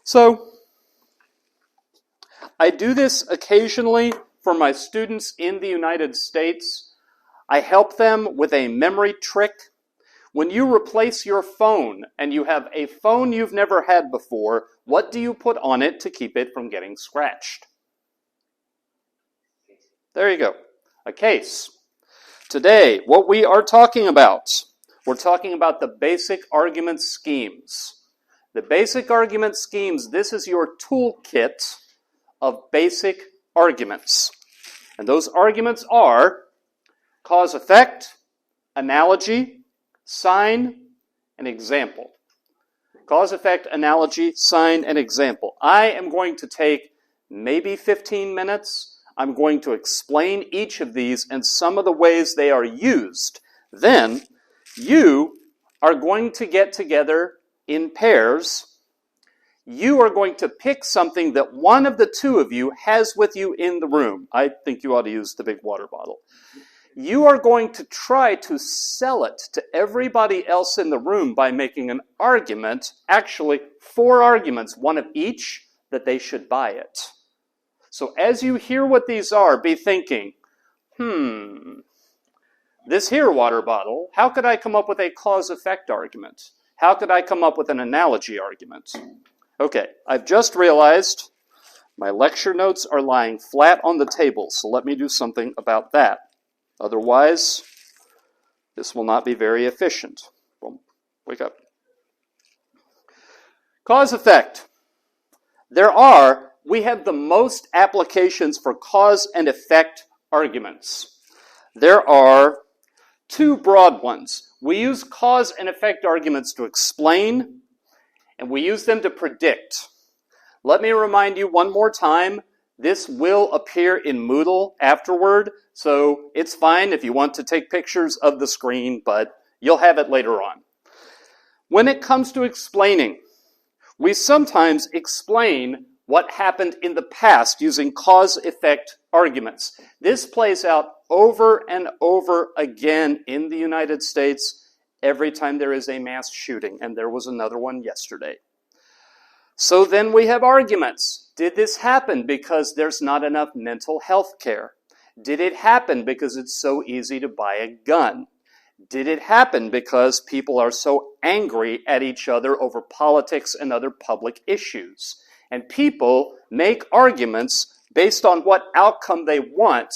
So, I do this occasionally for my students in the United States. I help them with a memory trick. When you replace your phone and you have a phone you've never had before, what do you put on it to keep it from getting scratched? There you go. A case. Today, what we are talking about, we're talking about the basic argument schemes. The basic argument schemes, this is your toolkit of basic arguments. And those arguments are cause-effect, analogy, sign, and example. Cause-effect, analogy, sign, and example. I am going to take maybe 15 minutes. I'm going to explain each of these and some of the ways they are used. Then, you are going to get together in pairs. You are going to pick something that one of the two of you has with you in the room. I think you ought to use the big water bottle. You are going to try to sell it to everybody else in the room by making an argument, actually 4 arguments, one of each, that they should buy it. So as you hear what these are, be thinking, this here water bottle, how could I come up with a cause-effect argument? How could I come up with an analogy argument? Okay, I've just realized my lecture notes are lying flat on the table, so let me do something about that. Otherwise, this will not be very efficient. Well, wake up. Cause-effect. We have the most applications for cause and effect arguments. There are 2 broad ones. We use cause and effect arguments to explain, and we use them to predict. Let me remind you one more time, this will appear in Moodle afterward, so it's fine if you want to take pictures of the screen, but you'll have it later on. When it comes to explaining, we sometimes explain what happened in the past using cause-effect arguments. This plays out over and over again in the United States every time there is a mass shooting, and there was another one yesterday. So then we have arguments. Did this happen because there's not enough mental health care? Did it happen because it's so easy to buy a gun? Did it happen because people are so angry at each other over politics and other public issues? And people make arguments based on what outcome they want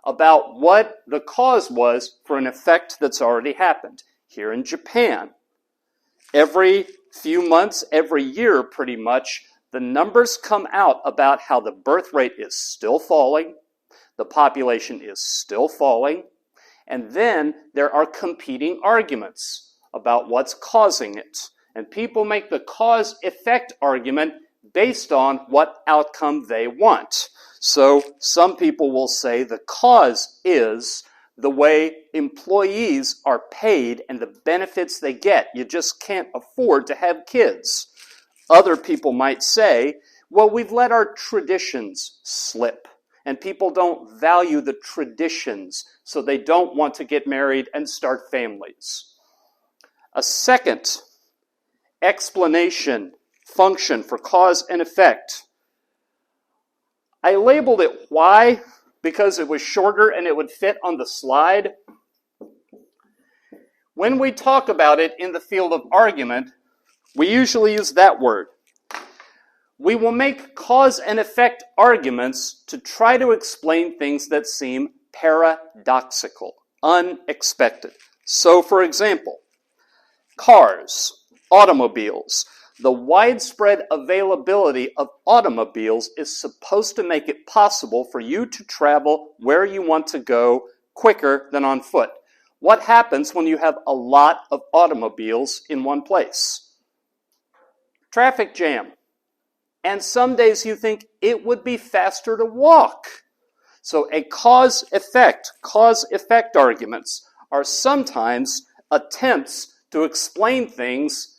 about what the cause was for an effect that's already happened. Here in Japan, every few months, every year pretty much, the numbers come out about how the birth rate is still falling, the population is still falling, and then there are competing arguments about what's causing it. And people make the cause-effect argument based on what outcome they want. So some people will say the cause is the way employees are paid and the benefits they get. You just can't afford to have kids. Other people might say, well, we've let our traditions slip, and people don't value the traditions, so they don't want to get married and start families. A second explanation function for cause and effect. I labeled it why because it was shorter and it would fit on the slide. When we talk about it in the field of argument, we usually use that word. We will make cause and effect arguments to try to explain things that seem paradoxical, unexpected. So, for example, cars, automobiles. The widespread availability of automobiles is supposed to make it possible for you to travel where you want to go quicker than on foot. What happens when you have a lot of automobiles in one place? Traffic jam. And some days you think it would be faster to walk. So a cause-effect arguments are sometimes attempts to explain things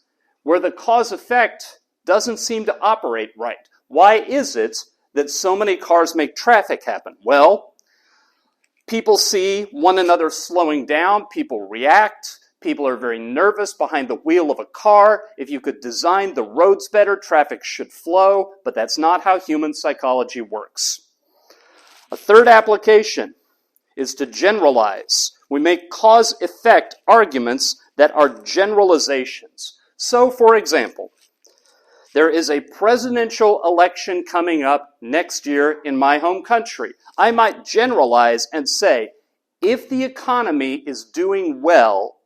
where the cause-effect doesn't seem to operate right. Why is it that so many cars make traffic happen? Well, people see one another slowing down, people react, People are very nervous behind the wheel of a car. If you could design the roads better, traffic should flow, but that's not how human psychology works. A third application is to generalize. We make cause-effect arguments that are generalizations. So, for example, there is a presidential election coming up next year in my home country. I might generalize and say, if the economy is doing well,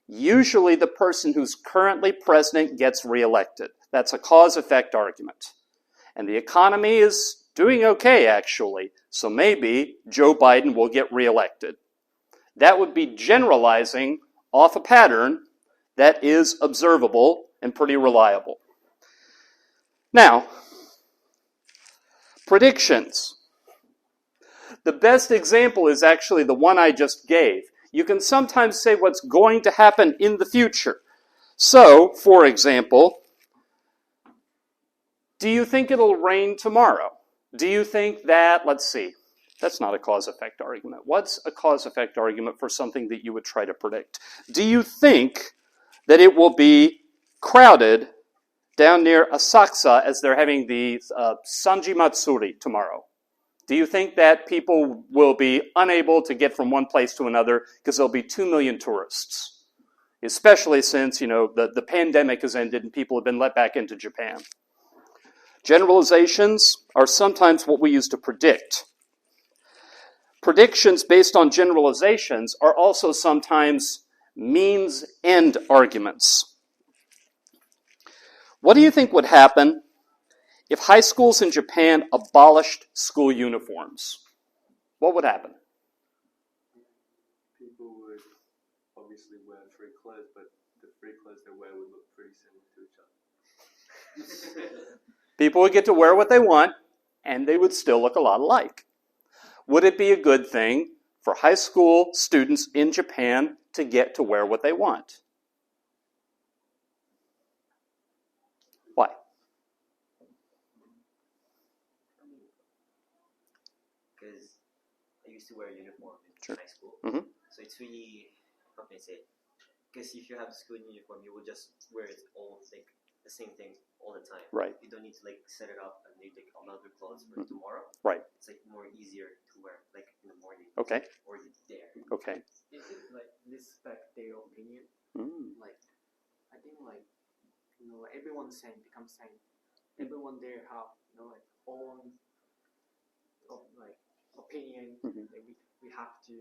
usually the person who's currently president gets reelected. That's a cause-effect argument. And the economy is doing okay, actually, so maybe Joe Biden will get reelected. That would be generalizing off a pattern that is observable and pretty reliable. Now, predictions. The best example is actually the one I just gave. You can sometimes say what's going to happen in the future. So, for example, do you think it'll rain tomorrow? Do you think that, let's see, that's not a cause-effect argument. What's a cause-effect argument for something that you would try to predict? Do you think that it will be crowded down near Asakusa as they're having the Sanji Matsuri tomorrow? Do you think that people will be unable to get from one place to another because there'll be 2 million tourists? Especially since, the pandemic has ended and people have been let back into Japan. Generalizations are sometimes what we use to predict. Predictions based on generalizations are also sometimes means-end arguments. What do you think would happen if high schools in Japan abolished school uniforms? What would happen? People would obviously wear free clothes, but the free clothes they wear would look pretty similar to each other. People would get to wear what they want, and they would still look a lot alike. Would it be a good thing for high school students in Japan to get to wear what they want? Why? Because I used to wear a uniform in high school. Mm-hmm. So it's really, how can I say it? Because if you have a school uniform, you will just wear it all, like the same thing all the time. Right. You don't need to set it up and make another clothes for tomorrow. Right. It's more easier to wear in the morning. Okay. Or there. Okay. Is it respect their opinion? Mm. I think everyone becomes same. Everyone there have own opinion. Mm-hmm. We have to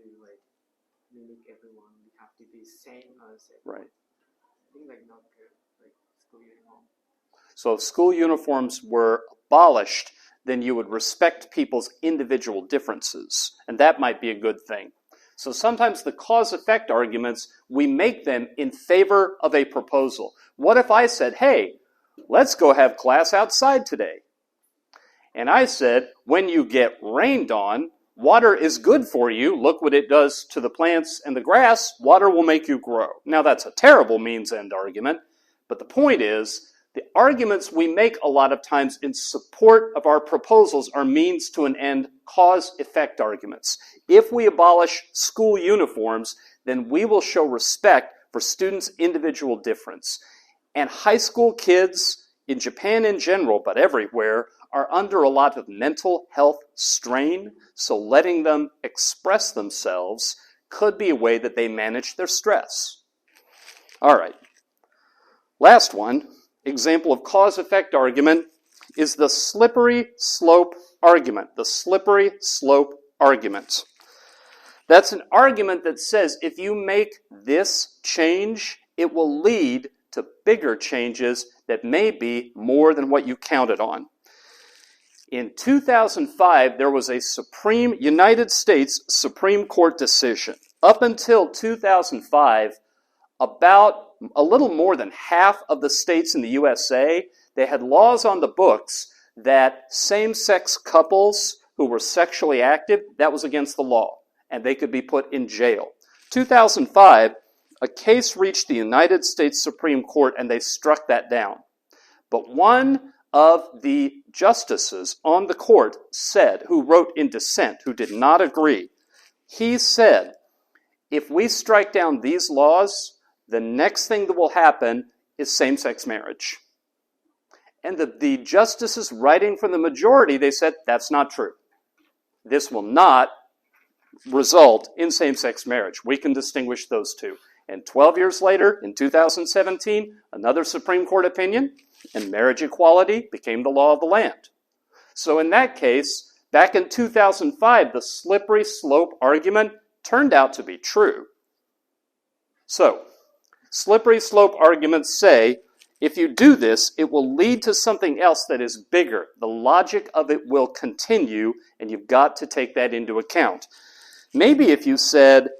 mimic everyone. We have to be same as Right. everyone. I think not good school uniform. So if school uniforms were abolished, then you would respect people's individual differences, and that might be a good thing. So sometimes the cause-effect arguments, we make them in favor of a proposal. What if I said, hey, let's go have class outside today? And I said, when you get rained on, water is good for you. Look what it does to the plants and the grass. Water will make you grow. Now that's a terrible means-end argument, but the point is, the arguments we make a lot of times in support of our proposals are means to an end, cause-effect arguments. If we abolish school uniforms, then we will show respect for students' individual difference. And high school kids, in Japan in general, but everywhere, are under a lot of mental health strain, so letting them express themselves could be a way that they manage their stress. All right. Last one. Example of cause-effect argument is the slippery slope argument. The slippery slope argument. That's an argument that says if you make this change, it will lead to bigger changes that may be more than what you counted on. In 2005, there was a United States Supreme Court decision. Up until 2005, about a little more than half of the states in the USA, they had laws on the books that same-sex couples who were sexually active, that was against the law, and they could be put in jail. 2005, a case reached the United States Supreme Court, and they struck that down. But one of the justices on the court said, who wrote in dissent, who did not agree, he said, if we strike down these laws, the next thing that will happen is same-sex marriage. And the justices writing for the majority, they said, that's not true. This will not result in same-sex marriage. We can distinguish those two. And 12 years later, in 2017, another Supreme Court opinion, and marriage equality became the law of the land. So in that case, back in 2005, the slippery slope argument turned out to be true. So, slippery slope arguments say, if you do this, it will lead to something else that is bigger. The logic of it will continue, and you've got to take that into account. Maybe if you said,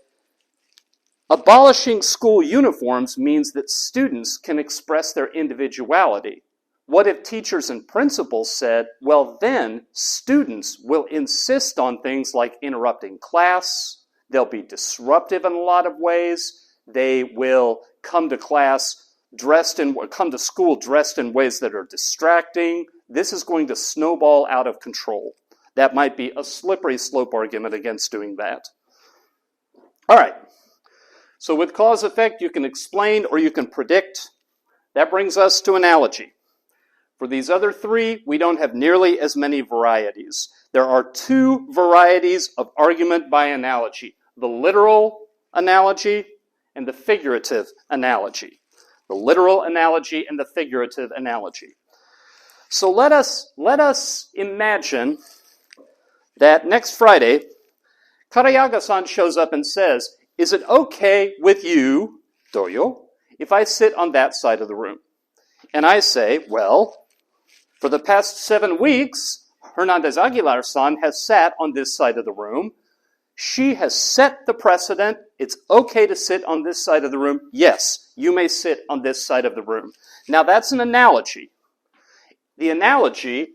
abolishing school uniforms means that students can express their individuality. What if teachers and principals said, well then, students will insist on things like interrupting class, they'll be disruptive in a lot of ways, they will come to school dressed in ways that are distracting. This is going to snowball out of control. That might be a slippery slope argument against doing that. All right. So with cause-effect, you can explain or you can predict. That brings us to analogy. For these other three, we don't have nearly as many varieties. There are two varieties of argument by analogy: the literal analogy and the figurative analogy. The literal analogy and the figurative analogy. So let us imagine that next Friday, Karayaga-san shows up and says, is it okay with you, Doyo, if I sit on that side of the room? And I say, well, for the past 7 weeks, Hernandez Aguilar-san has sat on this side of the room. She has set the precedent. It's okay to sit on this side of the room. Yes, you may sit on this side of the room. Now that's an analogy. The analogy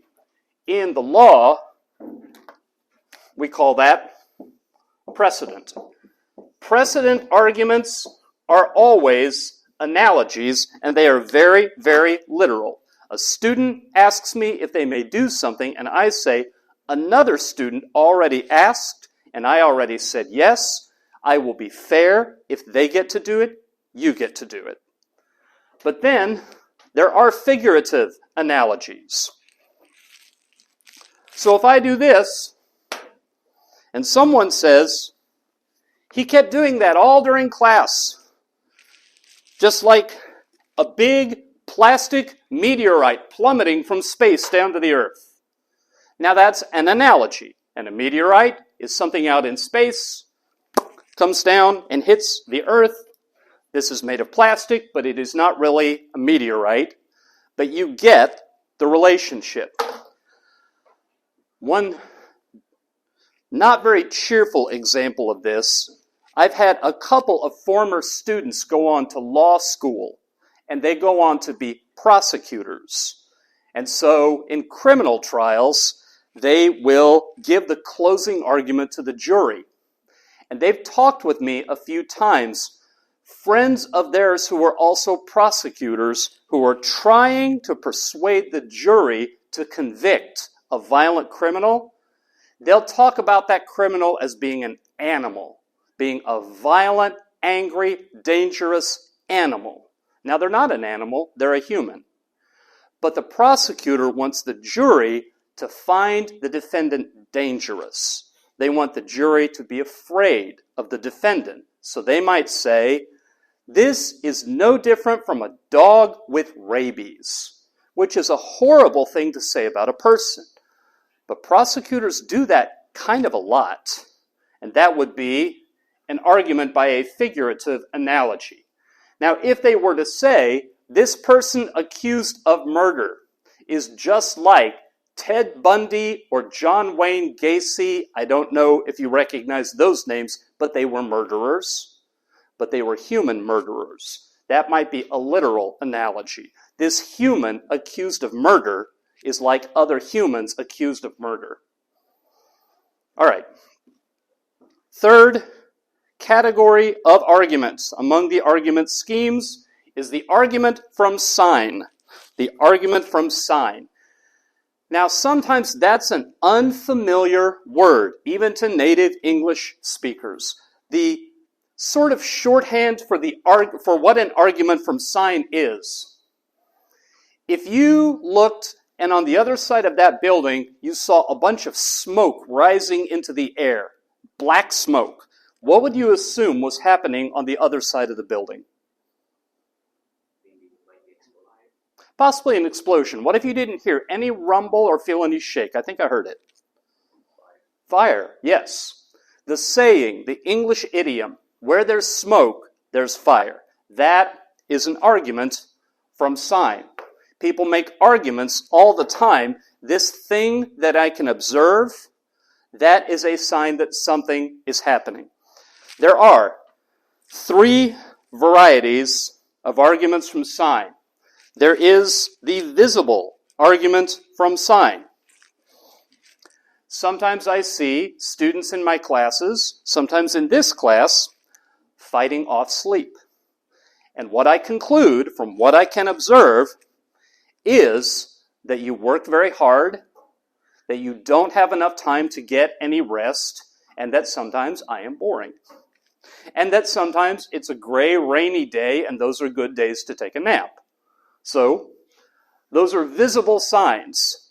in the law, we call that precedent. Precedent arguments are always analogies, and they are very, very literal. A student asks me if they may do something, and I say, another student already asked, and I already said yes. I will be fair. If they get to do it, you get to do it. But then, there are figurative analogies. So if I do this, and someone says, he kept doing that all during class, just like a big plastic meteorite plummeting from space down to the earth. Now that's an analogy. And a meteorite is something out in space, comes down and hits the earth. This is made of plastic, but it is not really a meteorite. But you get the relationship. One not very cheerful example of this, I've had a couple of former students go on to law school, and they go on to be prosecutors. And so in criminal trials, they will give the closing argument to the jury. And they've talked with me a few times, friends of theirs who are also prosecutors, who are trying to persuade the jury to convict a violent criminal. They'll talk about that criminal as being an animal, being a violent, angry, dangerous animal. Now, they're not an animal, they're a human. But the prosecutor wants the jury to find the defendant dangerous. They want the jury to be afraid of the defendant. So they might say, this is no different from a dog with rabies, which is a horrible thing to say about a person. But prosecutors do that kind of a lot. And that would be an argument by a figurative analogy. Now, if they were to say, this person accused of murder is just like Ted Bundy or John Wayne Gacy, I don't know if you recognize those names, but they were murderers. But they were human murderers. That might be a literal analogy. This human accused of murder is like other humans accused of murder. All right. Third category of arguments among the argument schemes is the argument from sign. The argument from sign. Now, sometimes that's an unfamiliar word, even to native English speakers. The sort of shorthand for what an argument from sign is. If you looked and on the other side of that building you saw a bunch of smoke rising into the air, black smoke, what would you assume was happening on the other side of the building? Possibly an explosion. What if you didn't hear any rumble or feel any shake? I think I heard it. Fire, yes. The saying, the English idiom, where there's smoke, there's fire. That is an argument from sign. People make arguments all the time. This thing that I can observe, that is a sign that something is happening. There are 3 varieties of arguments from sign. There is the visible argument from sign. Sometimes I see students in my classes, sometimes in this class, fighting off sleep. And what I conclude from what I can observe is that you work very hard, that you don't have enough time to get any rest, and that sometimes I am boring. And that sometimes it's a gray, rainy day, and those are good days to take a nap. So, those are visible signs.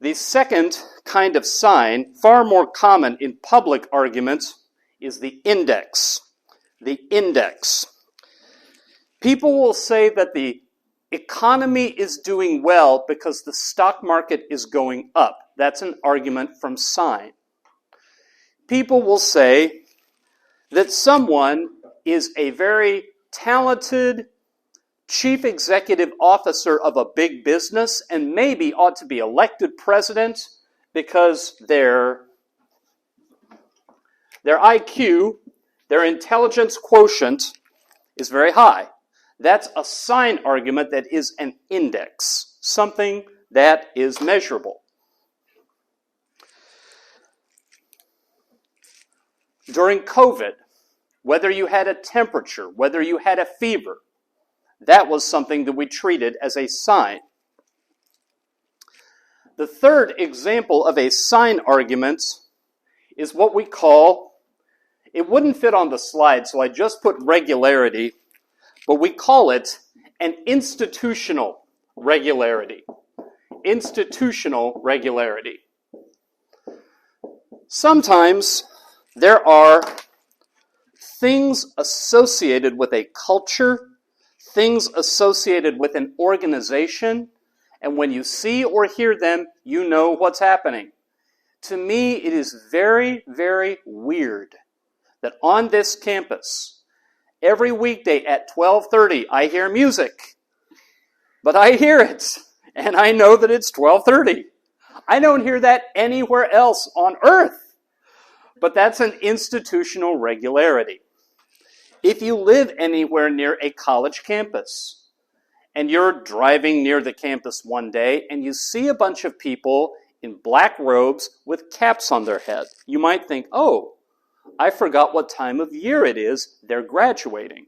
The second kind of sign, far more common in public arguments, is the index. The index. People will say that the economy is doing well because the stock market is going up. That's an argument from sign. People will say that someone is a very talented chief executive officer of a big business and maybe ought to be elected president because their IQ, their intelligence quotient, is very high. That's a sign argument that is an index, something that is measurable. During COVID, whether you had a temperature, whether you had a fever, that was something that we treated as a sign. The third example of a sign argument is what we call, it wouldn't fit on the slide, so I just put regularity, but we call it an institutional regularity. Institutional regularity. Sometimes there are things associated with a culture, things associated with an organization, and when you see or hear them, you know what's happening. To me, it is very, very weird that on this campus, every weekday at 12:30, I hear music. But I hear it, and I know that it's 12:30. I don't hear that anywhere else on earth. But that's an institutional regularity. If you live anywhere near a college campus, and you're driving near the campus one day, and you see a bunch of people in black robes with caps on their head, you might think, oh, I forgot what time of year it is they're graduating.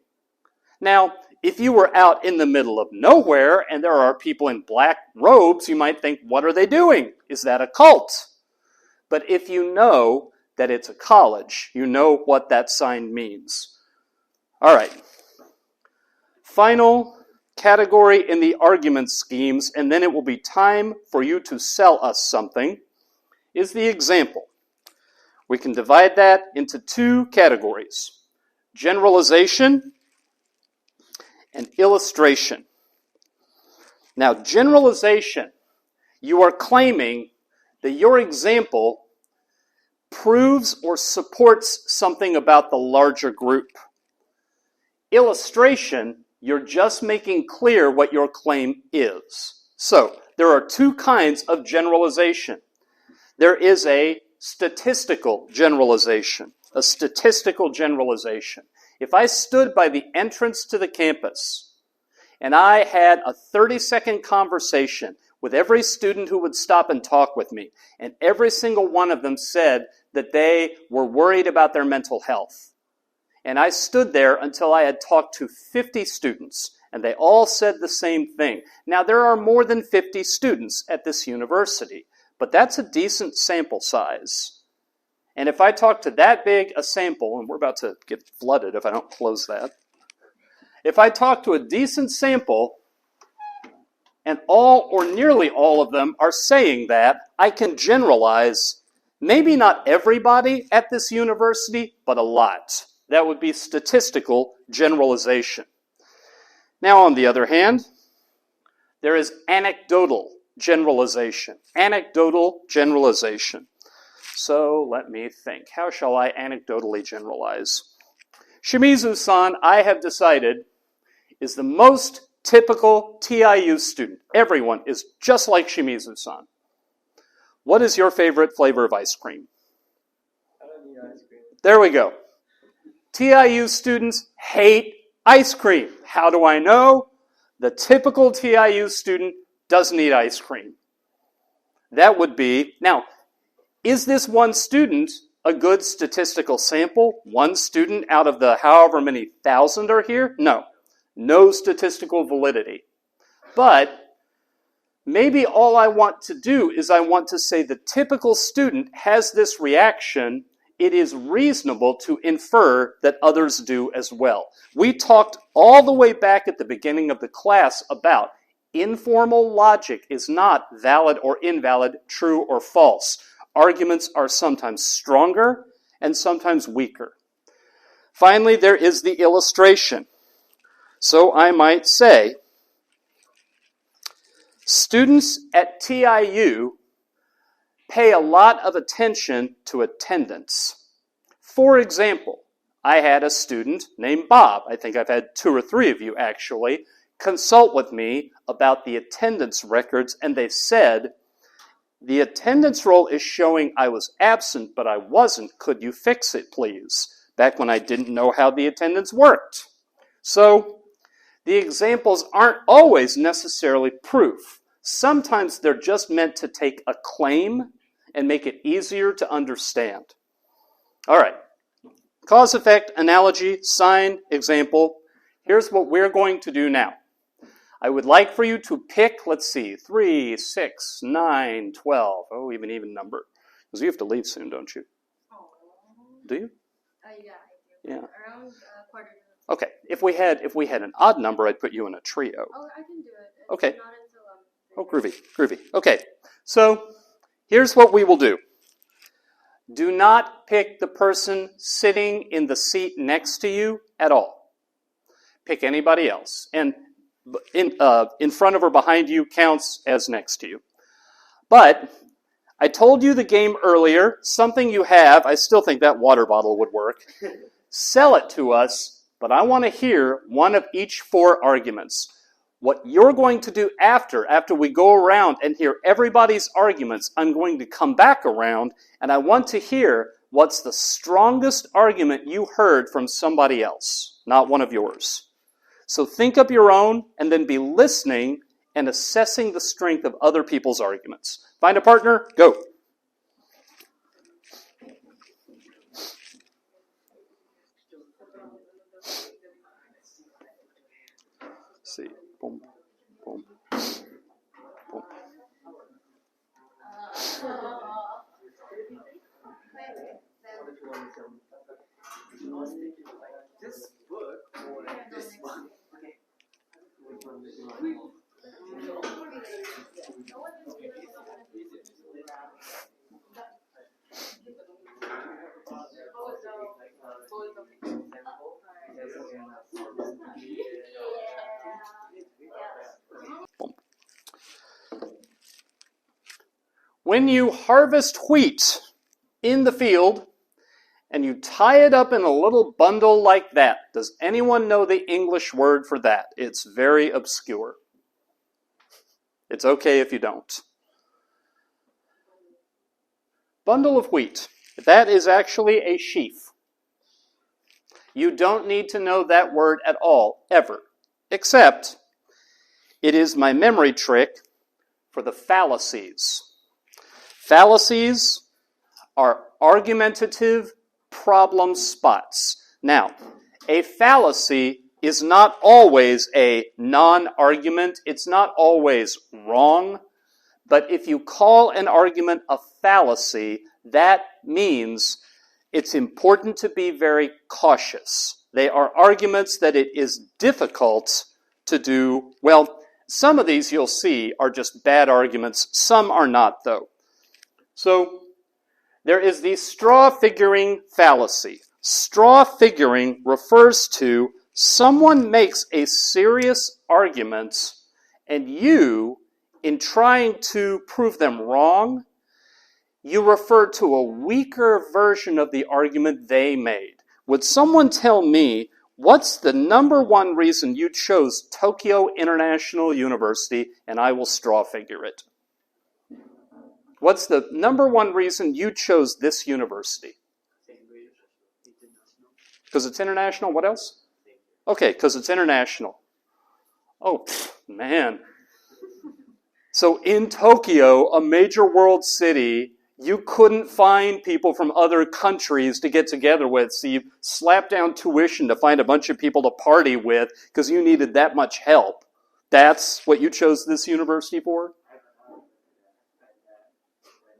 Now, if you were out in the middle of nowhere and there are people in black robes, you might think, what are they doing? Is that a cult? But if you know that it's a college, you know what that sign means. All right. Final category in the argument schemes, and then it will be time for you to sell us something, is the example. We can divide that into 2 categories: generalization and illustration. Now, generalization, you are claiming that your example proves or supports something about the larger group. Illustration, you're just making clear what your claim is. So, there are 2 kinds of generalization. There is a statistical generalization. A statistical generalization. If I stood by the entrance to the campus and I had a 30-second conversation with every student who would stop and talk with me, and every single one of them said that they were worried about their mental health, and I stood there until I had talked to 50 students, and they all said the same thing. Now, there are more than 50 students at this university, but that's a decent sample size. And if I talk to that big a sample, and we're about to get flooded if I don't close that. If I talk to a decent sample, and all or nearly all of them are saying that, I can generalize, maybe not everybody at this university, but a lot. That would be statistical generalization. Now, on the other hand, there is anecdotal generalization. Anecdotal generalization. So let me think. How shall I anecdotally generalize? Shimizu-san, I have decided, is the most typical TIU student. Everyone is just like Shimizu-san. What is your favorite flavor of ice cream? I don't need ice cream. There we go. TIU students hate ice cream. How do I know? The typical TIU student doesn't eat ice cream. That would be, now, is this one student a good statistical sample? One student out of the however many thousand are here? No. No statistical validity. But maybe all I want to do is I want to say the typical student has this reaction. It is reasonable to infer that others do as well. We talked all the way back at the beginning of the class about informal logic is not valid or invalid, true or false. Arguments are sometimes stronger and sometimes weaker. Finally, there is the illustration. So I might say, students at TIU pay a lot of attention to attendance. For example, I had a student named Bob, I think I've had 2 or 3 of you actually, consult with me about the attendance records, and they said, the attendance roll is showing I was absent, but I wasn't. Could you fix it, please? Back when I didn't know how the attendance worked. So, the examples aren't always necessarily proof. Sometimes they're just meant to take a claim and make it easier to understand. All right. Cause, effect, analogy, sign, example. Here's what we're going to do now. I would like for you to pick, let's see, 3, 6, 9, 12. Oh, even number. Because you have to leave soon, don't you? Do you? Yeah, I do. Yeah. Around quarter. Okay. If we had an odd number, I'd put you in a trio. Oh, I can do it. It's Okay. Not until Oh, groovy. Okay. So, here's what we will do. Do not pick the person sitting in the seat next to you at all. Pick anybody else. And in front of or behind you counts as next to you. But I told you the game earlier, something you have, I still think that water bottle would work. Sell it to us, but I want to hear one of each 4 arguments. What you're going to do after we go around and hear everybody's arguments, I'm going to come back around and I want to hear what's the strongest argument you heard from somebody else, not one of yours. So think up your own and then be listening and assessing the strength of other people's arguments. Find a partner, go. Let's see. Boom, boom, boom. This book or this one? When you harvest wheat in the field and you tie it up in a little bundle like that, does anyone know the English word for that? It's very obscure. It's okay if you don't. Bundle of wheat. That is actually a sheaf. You don't need to know that word at all, ever. Except, it is my memory trick for the fallacies. Fallacies are argumentative problem spots. Now, a fallacy is not always a non-argument. It's not always wrong. But if you call an argument a fallacy, that means it's important to be very cautious. They are arguments that it is difficult to do. Well, some of these you'll see are just bad arguments. Some are not, though. So there is the straw figuring fallacy. Straw figuring refers to someone makes a serious argument, and you, in trying to prove them wrong, you refer to a weaker version of the argument they made. Would someone tell me what's the number one reason you chose Tokyo International University, and I will straw figure it? What's the number one reason you chose this university? Because it's international. What else? Okay, because it's international. Oh, man. So in Tokyo, a major world city, you couldn't find people from other countries to get together with, so you slapped down tuition to find a bunch of people to party with because you needed that much help. That's what you chose this university for? When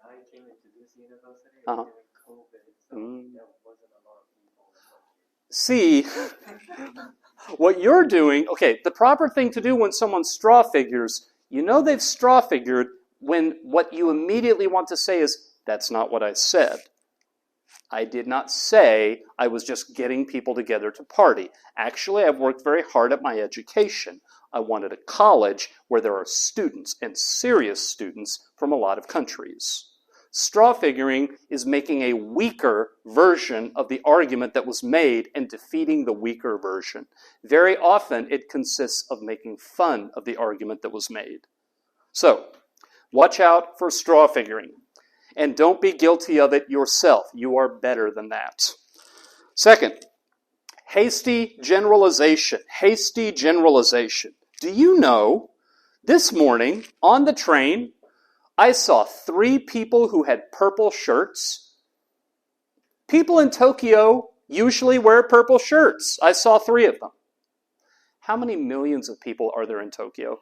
I came into this university, Uh-huh. during COVID, so there wasn't a lot of people. See, what you're doing, okay, the proper thing to do when someone straw figures, you know they've straw figured when what you immediately want to say is, that's not what I said. I did not say I was just getting people together to party. Actually, I've worked very hard at my education. I wanted a college where there are students, and serious students, from a lot of countries. Straw figuring is making a weaker version of the argument that was made and defeating the weaker version. Very often, it consists of making fun of the argument that was made. So, watch out for straw figuring. And don't be guilty of it yourself. You are better than that. Second, hasty generalization. Hasty generalization. Do you know, this morning on the train, I saw 3 people who had purple shirts. People in Tokyo usually wear purple shirts. I saw 3 of them. How many millions of people are there in Tokyo?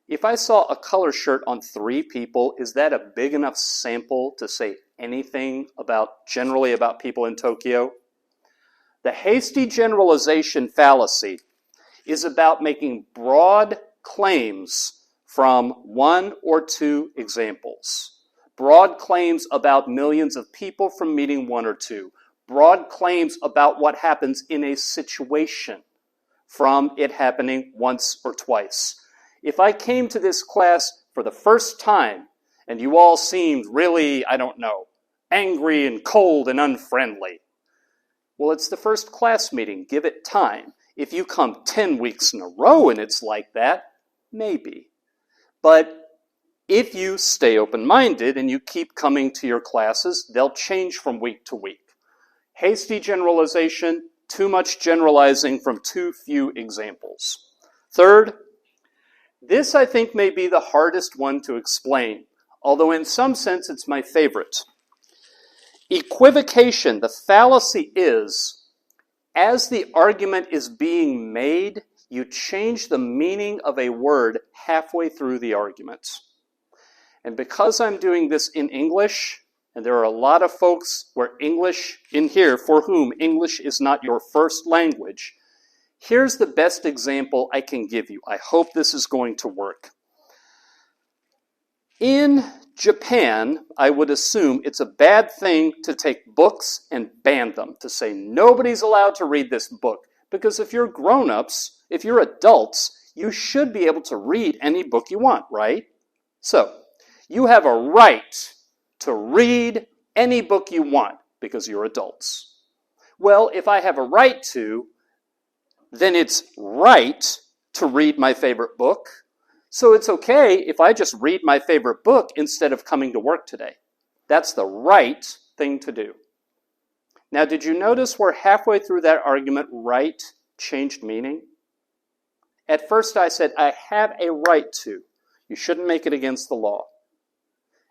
If I saw a color shirt on 3 people, is that a big enough sample to say anything generally about people in Tokyo? The hasty generalization fallacy is about making broad claims from 1 or 2 examples. Broad claims about millions of people from meeting 1 or 2. Broad claims about what happens in a situation from it happening once or twice. If I came to this class for the first time and you all seemed really, angry and cold and unfriendly, well, it's the first class meeting. Give it time. If you come 10 weeks in a row and it's like that, maybe. But if you stay open-minded and you keep coming to your classes, they'll change from week to week. Hasty generalization, too much generalizing from too few examples. Third, this, I think, may be the hardest one to explain, although in some sense it's my favorite. Equivocation, the fallacy is, as the argument is being made, you change the meaning of a word halfway through the argument. And because I'm doing this in English, and there are a lot of folks where English in here for whom English is not your first language, here's the best example I can give you. I hope this is going to work. In Japan, I would assume it's a bad thing to take books and ban them, to say nobody's allowed to read this book. Because if you're grown-ups, if you're adults, you should be able to read any book you want, right? So, you have a right to read any book you want because you're adults. Well, if I have a right to, then it's right to read my favorite book. So it's okay if I just read my favorite book instead of coming to work today. That's the right thing to do. Now, did you notice where halfway through that argument, right changed meaning? At first I said, I have a right to. You shouldn't make it against the law.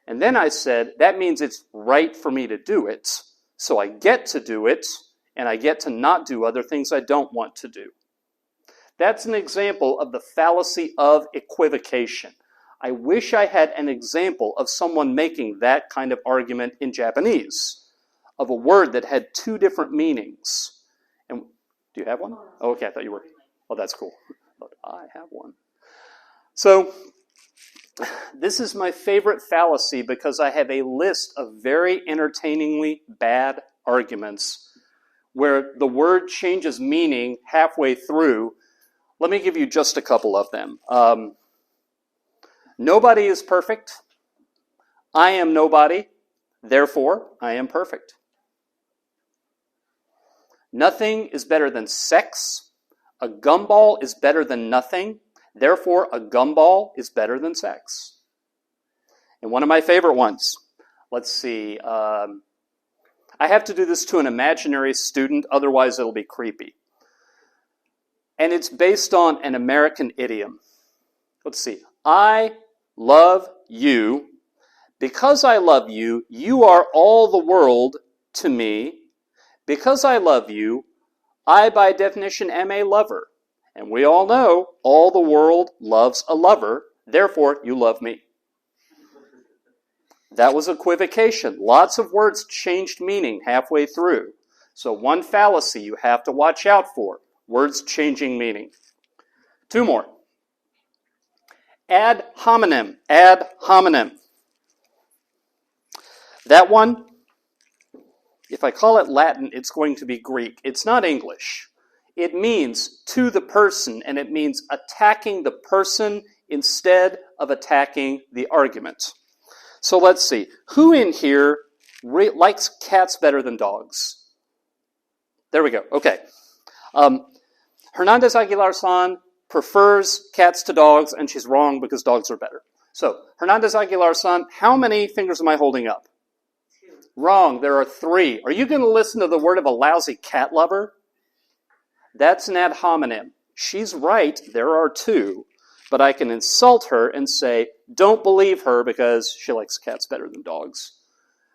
And then I said, that means it's right for me to do it. So I get to do it, and I get to not do other things I don't want to do. That's an example of the fallacy of equivocation. I wish I had an example of someone making that kind of argument in Japanese. of a word that had two different meanings. And do you have one? Oh, okay, I thought you were. Oh, that's cool. But I have one. So this is my favorite fallacy because I have a list of very entertainingly bad arguments where the word changes meaning halfway through. Let me give you just a couple of them. Nobody is perfect. I am nobody. Therefore, I am perfect. Nothing is better than sex. A gumball is better than nothing. Therefore, a gumball is better than sex. And one of my favorite ones. Let's see. I have to do this to an imaginary student, otherwise it'll be creepy. And it's based on an American idiom. Let's see. I love you. Because I love you, you are all the world to me. Because I love you, I by definition am a lover. And we all know all the world loves a lover. Therefore, you love me. That was equivocation. Lots of words changed meaning halfway through. So one fallacy you have to watch out for. Words changing meaning. Two more. Ad hominem. Ad hominem. That one, if I call it Latin, it's going to be Greek. It's not English. It means to the person, and it means attacking the person instead of attacking the argument. So let's see. Who in here likes cats better than dogs? There we go. Okay. Hernandez Aguilar-san prefers cats to dogs, and she's wrong because dogs are better. So, Hernandez Aguilar-san, how many fingers am I holding up? Wrong. There are 3. Are you going to listen to the word of a lousy cat lover? That's an ad hominem. She's right. There are 2. But I can insult her and say, don't believe her because she likes cats better than dogs.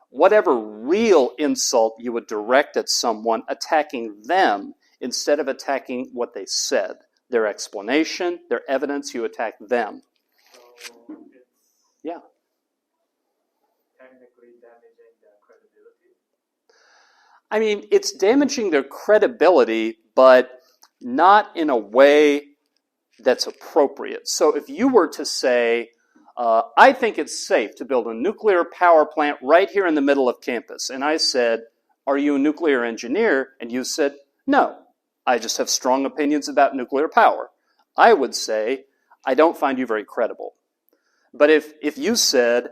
Whatever real insult you would direct at someone, attacking them instead of attacking what they said. Their explanation, their evidence, you attack them. So it's Yeah. technically damaging their credibility. I mean, it's damaging their credibility, but not in a way that's appropriate. So if you were to say, I think it's safe to build a nuclear power plant right here in the middle of campus, and I said, are you a nuclear engineer? And you said, no, I just have strong opinions about nuclear power. I would say, I don't find you very credible. But if you said,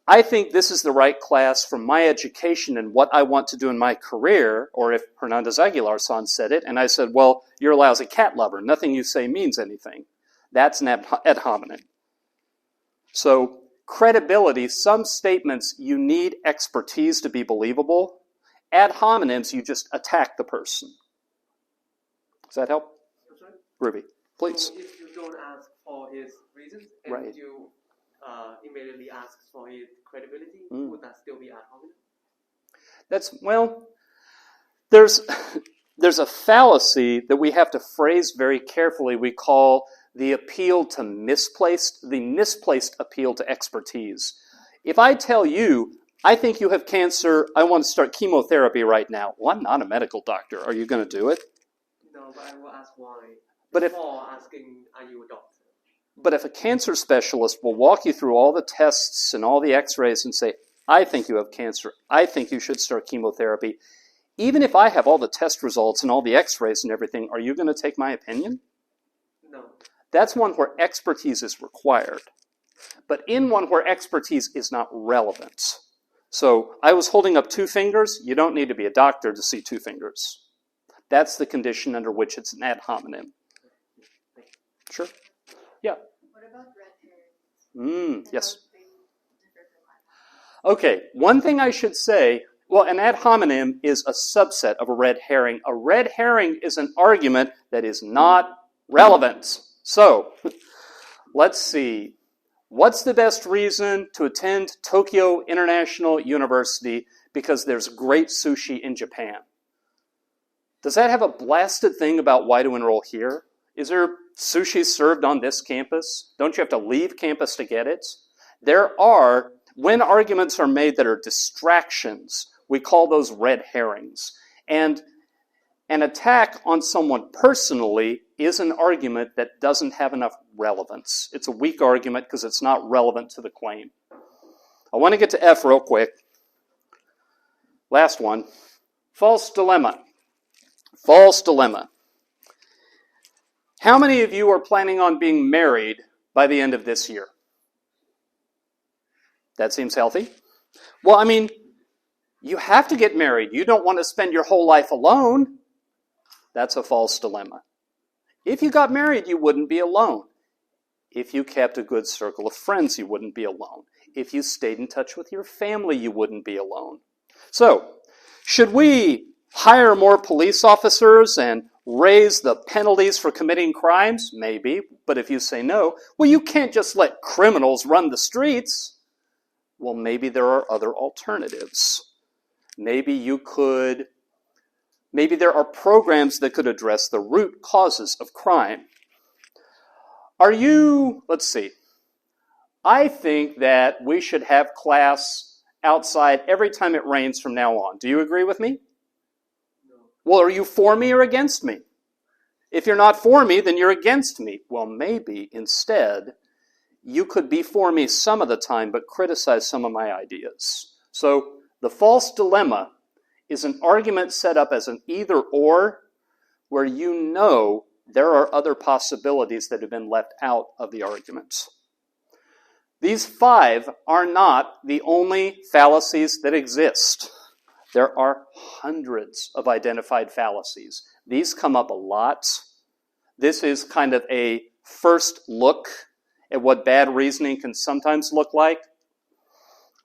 I think this is the right class for my education and what I want to do in my career, or if Hernandez Aguilar-san said it, and I said, well, you're a lousy cat lover. Nothing you say means anything. That's an ad hominem. So, credibility, some statements you need expertise to be believable. Ad hominems, you just attack the person. Does that help? That's right. Ruby, please. So if you don't ask for his reasons and Right. you immediately ask for his credibility, would that still be ad hominem? There's a fallacy that we have to phrase very carefully. We call the appeal to the misplaced appeal to expertise. If I tell you, I think you have cancer, I want to start chemotherapy right now. Well, I'm not a medical doctor. Are you going to do it? No, but I will ask why But if before asking, are you a doctor? But if a cancer specialist will walk you through all the tests and all the x-rays and say, I think you have cancer, I think you should start chemotherapy, even if I have all the test results and all the x-rays and everything, are you going to take my opinion? No. That's one where expertise is required. But in one where expertise is not relevant. So I was holding up 2 fingers. You don't need to be a doctor to see 2 fingers. That's the condition under which it's an ad hominem. Sure. Yeah. What about red herrings? Yes. How they differ from that? Okay, one thing I should say, well, an ad hominem is a subset of a red herring. A red herring is an argument that is not relevant. So, let's see. What's the best reason to attend Tokyo International University? Because there's great sushi in Japan. Does that have a blasted thing about why to enroll here? Is there sushi served on this campus? Don't you have to leave campus to get it? There are, when arguments are made that are distractions, We call those red herrings. And an attack on someone personally is an argument that doesn't have enough relevance. It's a weak argument because it's not relevant to the claim. I want to get to F real quick. Last one. False dilemma. False dilemma. How many of you are planning on being married by the end of this year? That seems healthy. Well, I mean, you have to get married. You don't want to spend your whole life alone. That's a false dilemma. If you got married, you wouldn't be alone. If you kept a good circle of friends, you wouldn't be alone. If you stayed in touch with your family, you wouldn't be alone. So, should we hire more police officers and raise the penalties for committing crimes? Maybe. But if you say no, well, you can't just let criminals run the streets. Well, maybe there are other alternatives. Maybe there are programs that could address the root causes of crime. Let's see. I think that we should have class outside every time it rains from now on. Do you agree with me? No. Well, are you for me or against me? If you're not for me, then you're against me. Well, maybe instead, you could be for me some of the time, but criticize some of my ideas. So, the false dilemma is an argument set up as an either-or, where you know there are other possibilities that have been left out of the argument. These 5 are not the only fallacies that exist. There are hundreds of identified fallacies. These come up a lot. This is kind of a first look at what bad reasoning can sometimes look like.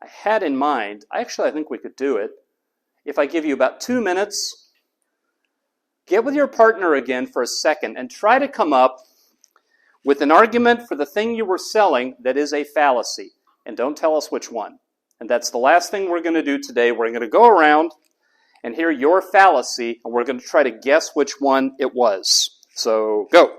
I had in mind, I think we could do it. If I give you about 2 minutes, get with your partner again for a second and try to come up with an argument for the thing you were selling that is a fallacy. And don't tell us which one. And that's the last thing we're going to do today. We're going to go around and hear your fallacy, and we're going to try to guess which one it was. So, go.